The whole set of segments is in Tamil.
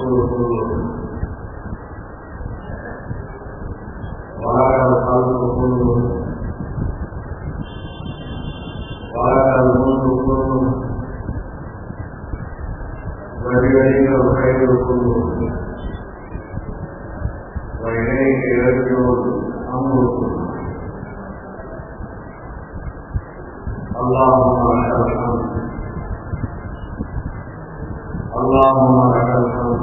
الرسول كله ولك الخلق كله ولك الملك كله وبيدك الخير كله وإليك يرجع الأمر كله اللهم لك الحمد اللهم لك الحمد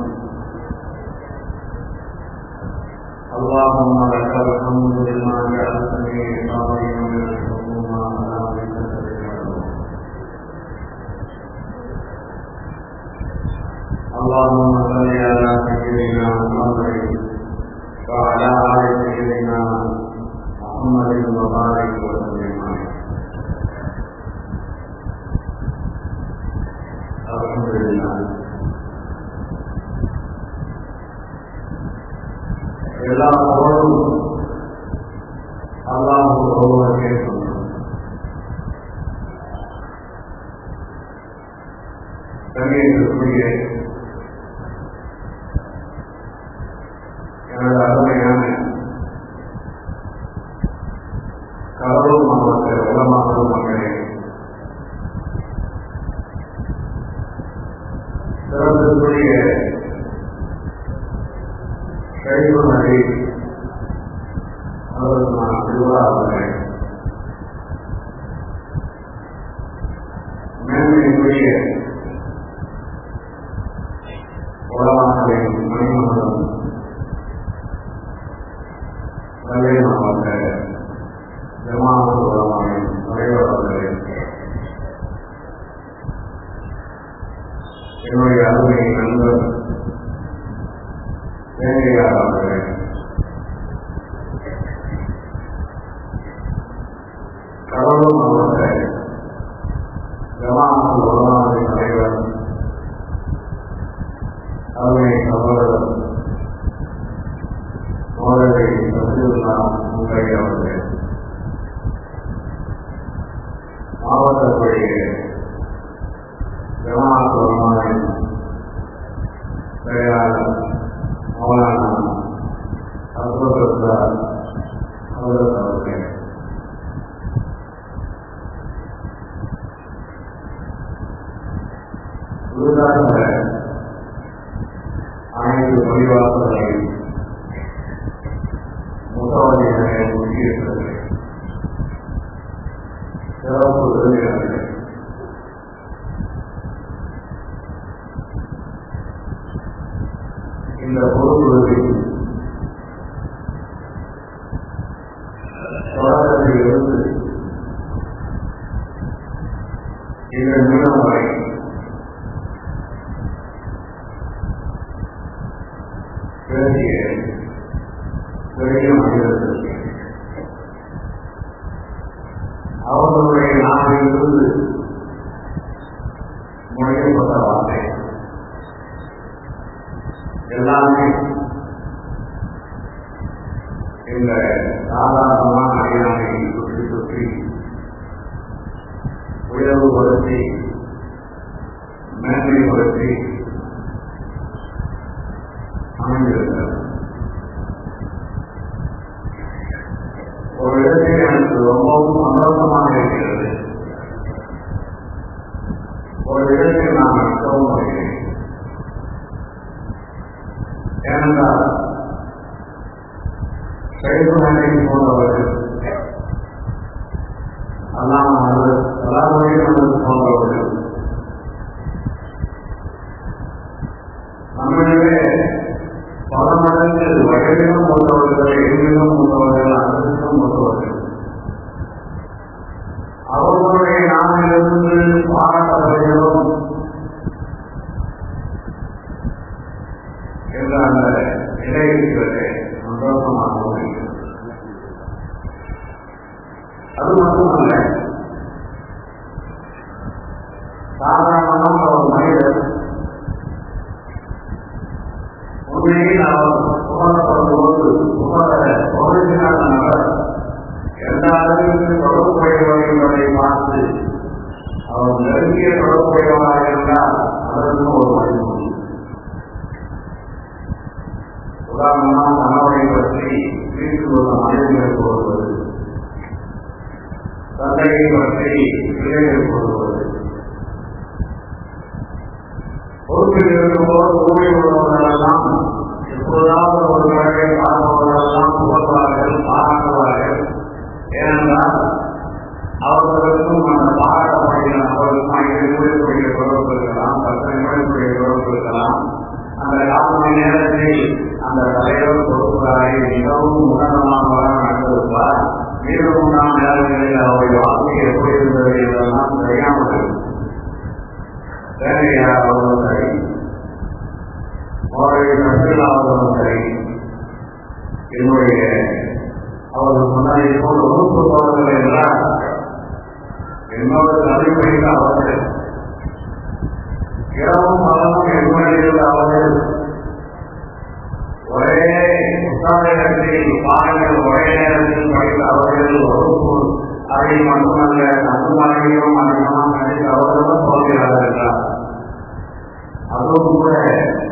اللهم لك الحمد لما جعلتني قائما بالحكومة على ذكرك اللهم صل على سيدنا محمد وعلى آل سيدنا محمد وبارك وسلم عليه. الحمد لله. எல்லா புகழும் அல்லாஹ் ஒருவனுக்கே சொந்தம். கண்ணியத்திற்குரிய எனது அருமையான கடலூர் மாவட்ட உலமாக்க மக்களே, சிறப்பிற்குரிய கைதுநடை அவர்களுக்கான விவராவதை மேன்மைக்குரிய உலமாக்களின் மணிமகனும் நெல்லை மாவட்ட ஜமாஅத் உலமாவின் தலைவர் அவர்களே, என்னுடைய அருமை நண்பர் வேலையார் அவர்களே, கடலூர் மாவட்ட ஜமாஅத் உலமாவின் தலைவர் அருமை சகோதரர் மோதலை ரசூலுல்லா முகை அவர்களே, மாவட்டத்துடைய ஜமாஅத் உலமாவின் செயலாளர் மௌலானா அப்துல் அவர்களே, புதிதாக அனைத்து பரிவாரங்களையும் முகவரிகளை முக்கியத்துவத்தை சிறப்பு விருந்தினர்கள், இந்த பொறுப்புகளில் தொடக்கத்திலிருந்து இந்த நிமிடம் வரை பேசிய பெரிய மனிதர்கள் அவர்களுடைய நாட்டிலிருந்து மொழியப்பட்ட வார்த்தை எல்லாமே இந்த சாதாரணமான அடியானை சுற்றி சுற்றி உயர்வுபடுத்தி மேன்மைப்படுத்தி அமைந்திருக்கிறது. ஒரு இடத்தில் எனக்கு ரொம்பவும் சந்தோஷமாக இருக்கிறது, ஒரு இடத்தில் நான் மிகவும் வருகிறேன். ஏனென்றால் கைதுநடை போன்றவர்கள், அல்லாமல் போன்றவர்கள் நம்மிடமே பல மடங்கு வயதிலும் மூத்தவர்கள், எண்ணிலும் மூத்தவர்கள், அனைத்திலும் மூத்தவர்கள், அவர்களுடைய நாட்டிலிருந்து பாராட்டப்படுகிறோம் என்ற அந்த நிலை இருக்கிறது. சந்தோஷமாக இருக்கிறது. அது மட்டுமல்ல, சாதாரணமான ஒரு மனிதர் உண்மையில் அவர் புகழப்படும்போது ஒரிஜினல் நபர் எந்த அளவிற்கு தொடர்புடையவர் என்பதை பார்த்து அவர் நெருங்கிய தொடர்புடையவராக இருந்தால் அதற்கு ஒரு மதிப்பு. நிலையை பற்றி நிலையில் கொள்வது. பொறுப்பில் இருக்கும்போது ஊழி உள்ளவர்களெல்லாம் எப்போதாவது ஒரு தடவை பார்ப்பவர்களெல்லாம் புகழ்வார்கள், பாராட்டுவார்கள். ஏனென்றால் அவர்களுக்கும் அந்த பாராட்டப்படுகிற அவர்களுக்கும் 5 நிமிடத்துடைய தொடர்பு இருக்கலாம், 10 நிமிடத்துடைய தொடர்பு இருக்கலாம். அந்த 4 மணி நேரத்தில் அந்த தலைவர் பொறுப்புகளை மிகவும் உன்னதமானவராக நடந்திருப்பார். மீண்டும் 3 நேரங்களில் அவருடைய வாழ்க்கை எப்படி இருந்தது என்றெல்லாம் தெரியாமல் அவர்களும் சரி, அவருடைய கட்டில் அவர்களும் சரி, என்னுடைய அவர்கள் சொன்னதை போல் உறுப்பு போவதில்லை என்றால் என்னோட நடைமுறையில் அவர்கள் இரவும் பலனும் என்னுடைய அவர்கள் ஒரே புத்தாண்டத்தில் பாடங்கள் ஒரே நேரத்தில் படித்த அவர்கள் வகுப்பு அதை மட்டுமல்ல நன்மாரையும் அதிகமாக நினைத்த அவர்களும் போகிறார்கள் என்றார். அதுவும் கூட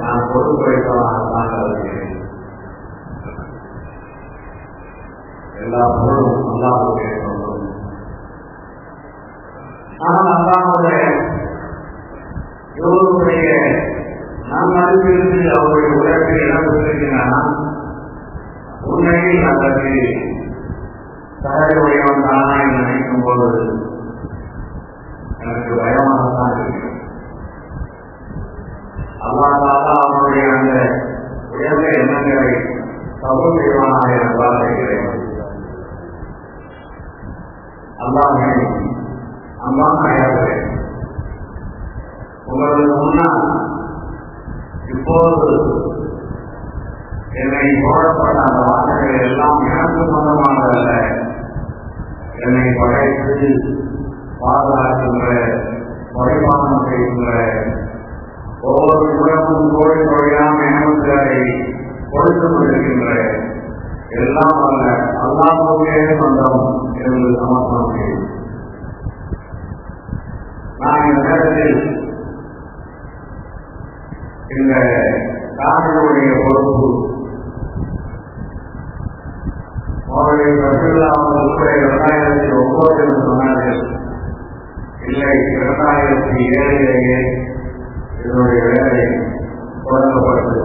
நான் பொறுப்பு வைத்தவனாகத்தான் கருதுகிறேன். எல்லா பொருளும் அல்லாஹ்வுடைய சொந்தம். ஆனால் அல்லாஹ்வுடைய இவருடைய நன்மதிப்பிற்கு அவருடைய உழைப்பை இடம் பெற்றிருக்கிறான். உண்மையில் அதற்கு தகவலைவன் தானா என்று நினைக்கும் போது எனக்கு பயமாகத்தான் இருக்கிறது. அல்லாஹ் அவருடைய அந்த உயர்ந்த எண்ணங்களை கபூல் செய்வானாக என்றால் செய்கிறேன். அல்லாஹ்வை அன்பான அழைக்கிறேன். உங்களுக்கு முன்னால் இப்போது என்னை போடப்பட்ட அந்த வார்த்தைகள் எல்லாம் எனக்கு சொந்தமானதல்ல. என்னை படைத்து பாதுகாக்கின்ற, பரிபாலனம் செய்கின்ற, ஒவ்வொரு நிமிடமும் கோடி கோடியாம் நியமங்களை கொடுத்து கொண்டிருக்கின்ற எல்லாம் அல்ல அல்லாஹ்வுக்கே சொந்தம் என்று சமர்ப்பணம் செய்யும். நான் இந்த நேரத்தில் இந்த காவிரியுடைய பொறுப்பு அவருடைய கட்டுள்ளாமல் 2009 என்று சொன்னார்கள். இல்லை, 2007 இதனுடைய வேலை தொடங்கப்பட்டது.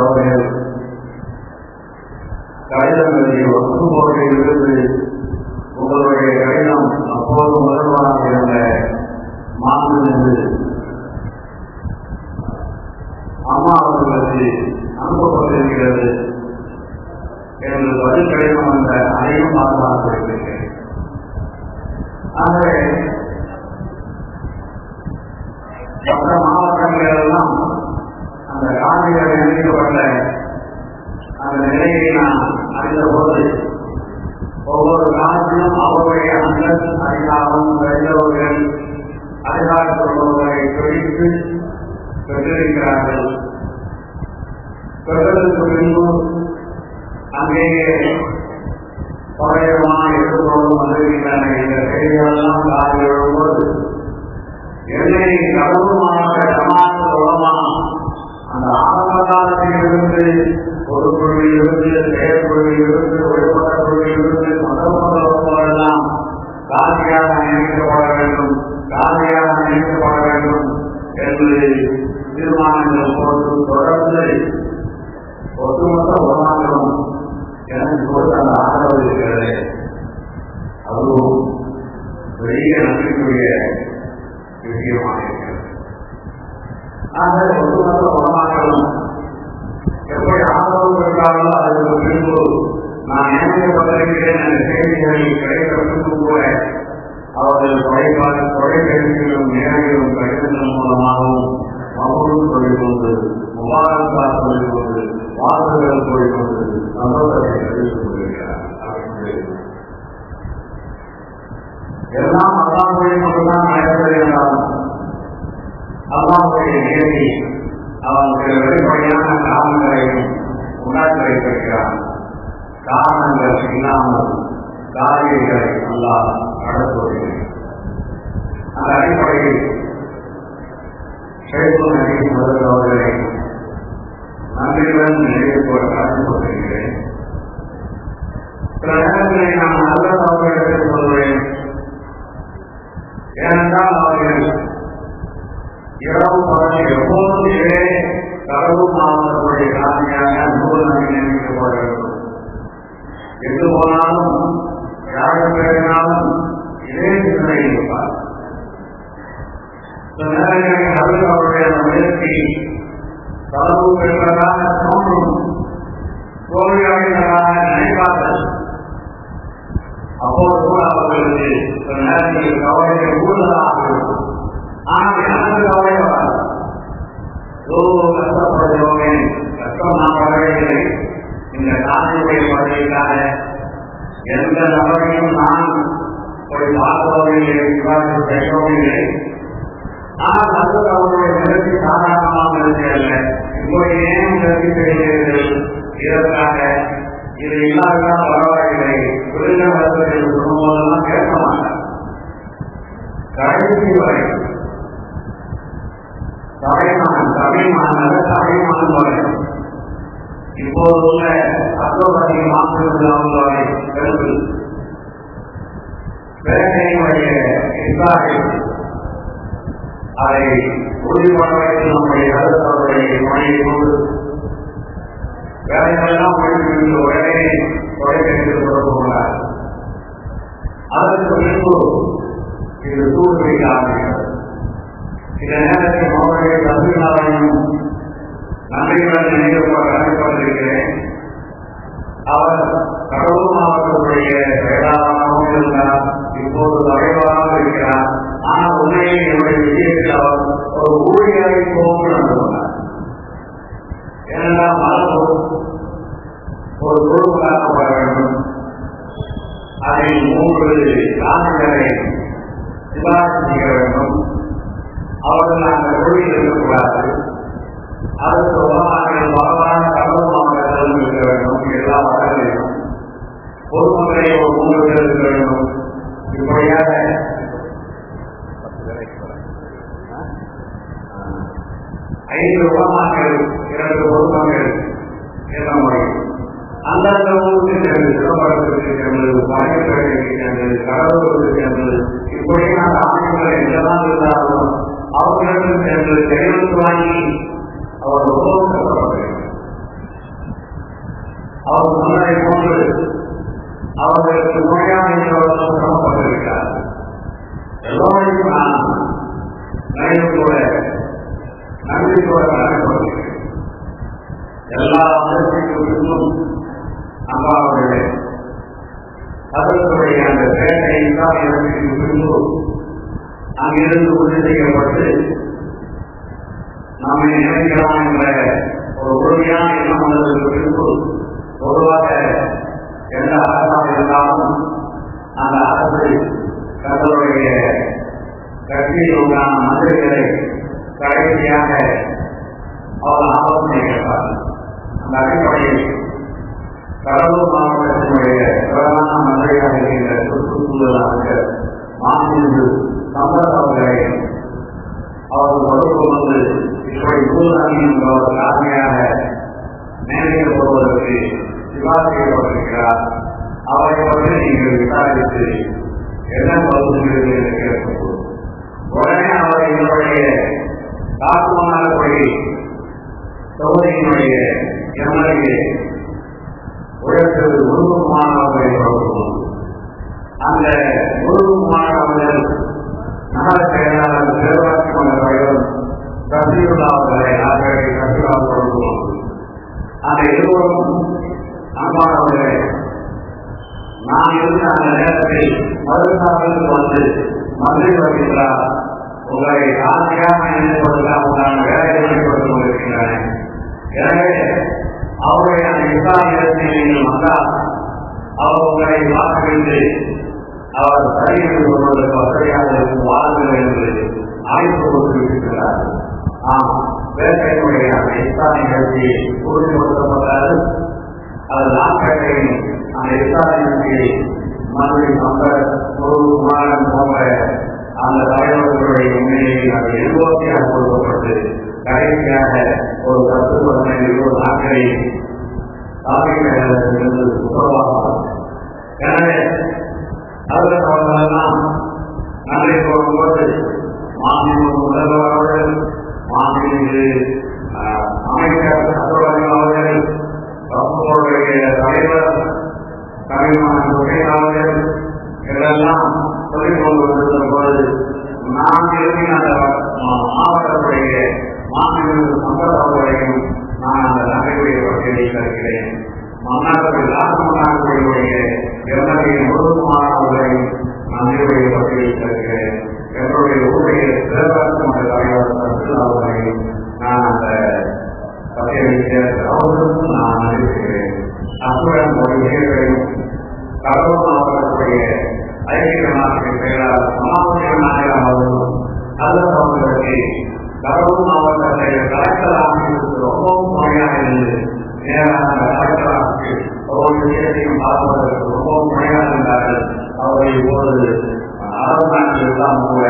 அவர்கள் கடிதம் எழுதி வகுப்போடு இருந்து உங்களுடைய கடிதம் அப்போது முதல்வராக இருந்த மாநில அம்மா அவர்களுக்கு அனுப்பப்பட்டிருக்கிறது என்று பதில் கடிதம் வந்த அனைவரும் பாதுகாத்திருக்கிறேன். ஆகவே மற்ற மாவட்டங்களெல்லாம் அந்த காந்திகள் நினைக்கப்பட்ட அந்த நிலையை நான் அறிந்தபோது ஒவ்வொரு நாட்டிலும் அவருடைய அந்தஸ்து, அதிகாரம், வெள்ளவர்கள், அதிகாரப்படுபவர்களை பிடித்து பெற்றிருக்கிறார்கள். பெற்றதற்கு பின்பு அங்கேயே பழையமாக எதிர்கொள்ளும் வந்திருக்கின்றன. இந்த செய்திகளெல்லாம் காதில் எழும்போது என்னை கடவுளமாக ஜமாத் உலமா அந்த ஆரம்ப காலத்தில் இருந்து ஒரு குழுவில் இருந்து, செயற்குழுவில் இருந்து, ஒளிப்பட்ட குழுவில் இருந்து சந்தர்ப்பங்களெல்லாம் காந்தியாக நியமிக்கப்பட வேண்டும், காந்தியாக நியமிக்கப்பட வேண்டும் என்று தீர்மானங்கள் போட்டு தொடர்ந்து ஒட்டுமொத்த உலமாக்களும் எனக்கு கொடுத்த அந்த ஆதரவு இருக்கிறது. அதுவும் பெரிய நம்பிக்கையுடைய விஷயமாக இருக்கிறது. ஆக ஒட்டுமொத்த உலமாக்களும் எப்படி ஆதரவு பெற்றார்களோ அதற்கு பின்பு நான் நியமிக்கப்பட்டிருக்கிறேன் என்ற செய்திகளில் கிடைத்த பின்பு கூட அவர்கள் தொலைபேசியிலும் நேரடியிலும் கடிதங்கள் மூலமாகவும் மகூர் சொல்லிக்கொண்டு, முபாரக் சொல்லிக்கொண்டு, வாக்குகள் சொல்லிக்கொண்டு சந்தோஷத்தை தெரிவித்துக் கொண்டிருக்கிறார். எல்லாம் அல்லாஹ்வை மட்டும்தான் நடக்கிறது என்றாலும் அல்லாஹ்வுடைய நியதி அவன் சில வெளிப்படையான காரணங்களையும் உண்டாக்கி வைத்திருக்கிறான். காரணங்கள் இல்லாமல் காரியங்களை அல்லாஹ் நடத்துவதில்லை. அந்த அடிப்படையில் ஷைபுல் ஹக்கீம் அவர்களை நன்றியுடன் நினைவு கடந்து கொண்டிருக்கிறேன். சில நேரங்களில் நான் நல்ல அவர்களுக்கு ஏனென்றால் அவர்கள் இரவு பகல் எப்போதும் இதே கடவுள் மாவட்டத்துடைய காரணியாக நூறு நாள் நியமிக்கப்பட வேண்டும். எங்கு போனாலும் யாரை பேசினாலும் இதே சிந்தனை இருப்பார். சில நேரங்களில் அவர்கள் அவருடைய முயற்சி கடவு பெற்றதாக தோன்றும், தோல்வியடைந்ததாக நினைப்பார்கள். அப்போது கூட அவர்களுக்கு சில நேரங்களில் கவலைகள் கூடுதலாக இருக்கும். ஆனால் எனக்கு கவலை வராது. கஷ்டப்படுகிறோமே, கஷ்டம் நாம் வரவில்லை. இந்த நாட்டினுடைய பதவிக்காக எந்த நபரையும் நான் ஒரு பார்ப்பதில்லை, விவாதம் செய்யவில்லை. ஆனால் அது அவருடைய முயற்சி சாதாரணமாக இருக்கல்ல. இப்போது ஏன் முயற்சி செய்கிறீர்கள்? இதற்காக இது இல்லாவிட்டால் பரவாயில்லை, புரிந்த வளர்ச்சிகள் சொல்லும்போதெல்லாம் கேட்க மாட்டார். கடைசி வரை தமிழ்மான் வரை இப்போது உள்ள அத்தோபதி மாற்றுவதை கருத்து வேலையினுடைய அதை உறுதிப்பட வைத்து நம்முடைய கருத்தவருடைய மொழியை கொண்டு வேலைகளெல்லாம் முடிந்து உடனே தொலைபேசி தொடர்பு கொண்டார். அதற்கு பின்பு இது சூடு வைக்க ஆரம்பிக்கிறது. இந்த நேரத்தில் அவருடைய தமிழ்நாளையும் நன்றியுடன் நினைக்கப்பட்டிருக்கிறேன். அவர் கடலூர் மாவட்டத்துடைய செயலாளராகவும் இருந்தார், இப்போது தலைவராக இருக்கிறார். ஆனால் உண்மையை என்னுடைய விஷயத்தில் அவர் ஒரு ஊழியரை போன்று நடந்துள்ளார். ஏனென்றால் மரபு ஒரு பொறுப்பாக்கப்பட வேண்டும். அதில் 3 சாதனைகளை சிபாரிசு செய்ய வேண்டும். அவர்கள் அந்த மொழியில் இருக்கக்கூடாது. அதற்கு உலகத்தில் பரவான கடலூர் மாவட்டத்திலும் இருக்க வேண்டும். எல்லா வகையிலும் பொதுமக்களை ஒரு 3 பேர் இருக்க வேண்டும். இப்படியாக 5 உலகங்கள் 2 பொதுமக்கள் என்ற முறை அந்தந்த ஊருக்கு சென்று சிதம்பரத்திற்கு சென்று, மணிப்பேட்டைக்கு சென்று, கடலூருக்கு சென்று, இப்படி அந்த அமைப்புகள் எங்கெல்லாம் இருந்தாலும் அவர்களுக்கு சென்று கையெழுத்து வாங்கி அவர் உணவு கட்டப்பட்டிருக்கிறார். அவர் முன்னரை போன்று அவர்களுக்கு நோயாளிகளோடு சிரமப்பட்டிருக்கிறார். எல்லோரையும் நான் நன்றியோட நடத்தப்பட்டிருக்கிறேன். எல்லா முயற்சிகளுக்கும் அம்மாவுடைய அதற்குடைய அந்த வேலையின் தான் எனக்கு பின்பு அங்கிருந்து உறுதி செய்யப்பட்டு நாம நினைக்கலாம் என்ற ஒரு உறுதியான எண்ணம் வந்ததற்கு பின்பு பொதுவாக எந்த அரசாக இருந்தாலும் அந்த அரசு தங்களுடைய கட்சியில் உண்டான மந்திரிகளை கடைசியாக அவர் ஆலோசனை கேட்பார். அந்த அடிப்படையில் கடலூர் மாவட்டத்தினுடைய பிரதான மந்திரியாக இருக்கின்ற சுற்றுச்சூழல் அமைச்சர் மாநில சம்பத் அவர்களை அவர்கள் தொடர்பு வந்து இப்படி சூழ்நிலை என்ற ஒரு காரணியாக நியமிக்கப்படுவதற்கு சிபாரிசு செய்யப்பட்டிருக்கிறார். அவரை பற்றி நீங்கள் விசாரித்து என்ன பகுதிகள் என்று கேட்கப்படும். உடனே அவர் என்னுடைய காக்குமானபடி தொகுதியினுடைய எம்எல்ஏ உயர்த்திரு முருகுமானவர்களை தொடர்பு அந்த முருகுமானவர்கள் நகர செயலாளர் பேரூராட்சி மன்ற தலைவர் சசிகுலா அவர்களை நாட்களை சசிகுலா தொடர்பு அந்த இருவரும் அன்பானவர்களே, நான் இருந்த அந்த நேரத்தில் மருத்துவர்களுக்கு வந்து மந்திரி வருகின்றார், உங்களை ஆசையாக நினைப்பதற்காக உண்டான வேலைகளை ஈடுபட்டுக் கொண்டிருக்கின்றன. எனவே அவருடைய அந்த விசாரணையத்தை நீங்கள் வந்தால் அவர் உங்களை வாக்களித்து அவர் சரி என்று சொல்வதற்கு வசதியாக இருக்கும் வாருங்கள் என்று அழைப்பு கொடுத்திருக்கிறார். ஆம், வேட்டையினுடைய அந்த விசாரணை நிகழ்ச்சியை உறுதிப்படுத்தப்பட்டால் அது நாட்கட்டையின் அந்த விசாரணை நிகழ்ச்சியை மதுரை சம்பர் முருகுமாரன் போன்ற அந்த தலைவர்களுடைய உண்மையை அது எதிர்பார்த்தியாக கொடுக்கப்பட்டு கடைசியாக ஒரு 10-15 நாட்களை தாமிரத்திலிருந்து உத்தரவாக. எனவே அவர்களெல்லாம் நன்றி கூறும்போது மாநில முதல்வர் அவர்கள், மாநில அமைச்சர் அலுவலகம் அவர்கள், வகுப்போருடைய தலைவர் கவிமான அவர்கள் இதெல்லாம் சொல்லிக் கொண்டிருந்த போது நான் இறுதி அந்த மாவட்டத்துடைய மாநில சம்பத் அவர்களையும் நான் அந்த நகையுடைய பட்டியலை தருகிறேன். மன்னார்கள் ராஜமன்னார்களுடைய எம்எல்ஏ முழுவதுமான அவர்களையும் நன்றியுடைய பட்டியலை தருகிறேன். எங்களுடைய ஊழிய சிறப்பு மன்ற தலைவர் அவர்களையும் நான் அந்த பட்டியலை சேர்த்து அவர்களுக்கும் நான் அறிவிக்கிறேன். அத்துடன் ஒரு விஷயங்களையும் கடலூர் மாவட்டத்துடைய ஐக்கிய நாட்டின் செயலாளர் சமாஜ் நாயகம் அவர்களும் நல்ல அவர்களுக்கு கடலூர் மாவட்டத்தை கலெக்டர் ஆட்சிக்கு ரொம்பவும் முறையாக இருந்து நேராக கலெக்டர் ஆட்சி ஒவ்வொரு விஷயத்தையும் பார்ப்பதற்கு ரொம்பவும் முறையாக இருந்தார்கள். அவர்கள் இப்போது அரசு நாட்டில் இல்லாமல் கூட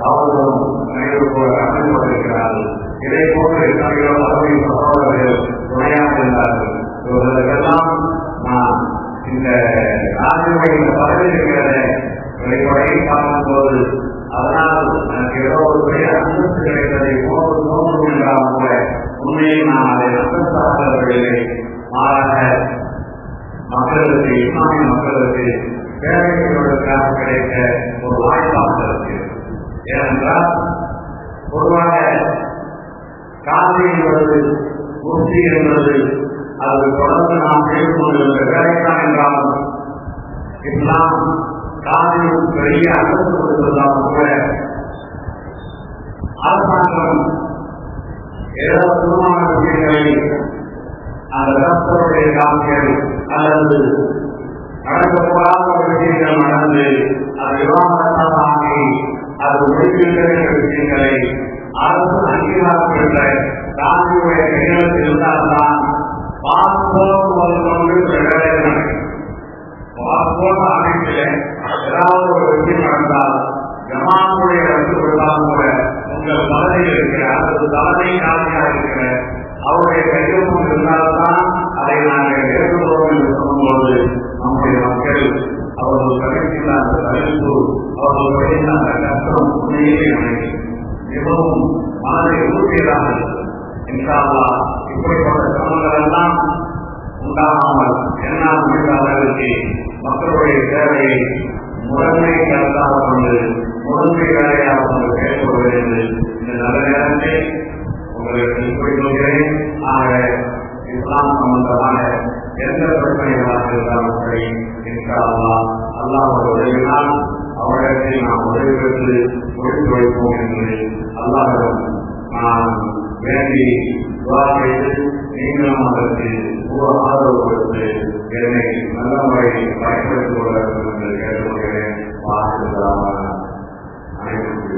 அவர்களும் நினைவு கூட அமைக்கப்பட்டிருக்கிறார்கள். இதை போன்று எத்தனையோ பதவி சகோதரர்கள் துணையாக இருந்தார்கள். இவர்களுக்கெல்லாம் நான் இந்த நாட்டினுடைய இந்த பதவி இருக்கிறத வெளிப்படையை பார்க்கும்போது அதனால் எனக்கு ஏதோ ஒரு பெரிய அந்தஸ்து கிடைத்ததை தோன்றும் என்றாலும் கூட உண்மையில் நான் அதை அந்தஸ்தாகவில்லை. மாறாக மக்களுக்கு, இஸ்லாமிய மக்களுக்கு சேவை செய்வதற்காக கிடைத்த ஒரு வாய்ப்பாக இருக்கிறது. ஏனென்றால் பொதுவாக காந்தி என்பது, முக்தி என்பது அது தொடர்ந்து நாம் செய்து கொண்டிருந்த வேலைத்தான் என்றாலும் இஸ்லாம் காதிலும் பெரிய அந்தஸ்து கொடுத்திருந்தாலும் கூட அரசாங்கம் ஏதோ திருமண விஷயங்களை அந்த ரத்தருடைய காப்பியல் அல்லது நடக்கப்படாத விஷயங்கள் நடந்து அது விவாதத்தால் ஆகி அது முடிக்கின்ற விஷயங்களை அரசு அங்கீகாரம் பெற்ற காந்தியுடைய கையெழுத்து இருந்தால்தான் பாஸ்போர்ட் முதல் வேலை நடக்கும். பாஸ்போர்ட் அமைப்பில் ஏதாவது ஒரு விஷயம் நடந்தால் ஜமானுடைய ரத்து விட்டாலும் கூட உங்கள் பதவியில் இருக்கிற அல்லது தலைமை காலியாக இருக்கிற அவருடைய கையொப்பம் இருந்தால்தான் அதை நாங்கள் ஏற்றுக்கொள்வோம் என்று சொல்லும்போது நம்முடைய மக்கள் அவர்கள் கடைசியில் அந்த தவிர்ப்பு, அவர்கள் படித்த அந்த கஷ்டம் உண்மையிலே எனக்கு மிகவும் மனதை ஊற்றியதாக இருக்கிறது. இன்ஷா அல்லாஹ் இப்படிப்பட்ட சமங்கள் எல்லாம் உண்டாகாமல் என்னால் முடிந்த அளவிற்கு மக்களுடைய தேவையை முதன்மை கருத்தாக கொண்டு முதன்மை வேலையாக கொண்டு செயல்படுவது என்று இந்த நல்ல நேரத்தில் உங்களுக்கு இப்படி சொல்கிறேன். ஆக இஸ்லாம் சம்பந்தமான எந்த பிரச்சனைகளாக இருந்தாலும் சரி இன்ஷா அல்லாஹ் அல்லாஹ்வுடைய உதவினால் அவரிடத்தில் நாம் உதவி பெற்று முடித்து வைப்போம் என்று அல்லாஹ்விடம் நான் வேண்டி துஆ செய்து நீங்களும் அதற்கு ஆதரவு கொடுத்து என்னை நல்ல முறையில் பயன்படுத்திக் கொள்ள வேண்டும் என்று கேட்டுக்கொள்கிறேன். அனைவருக்கும்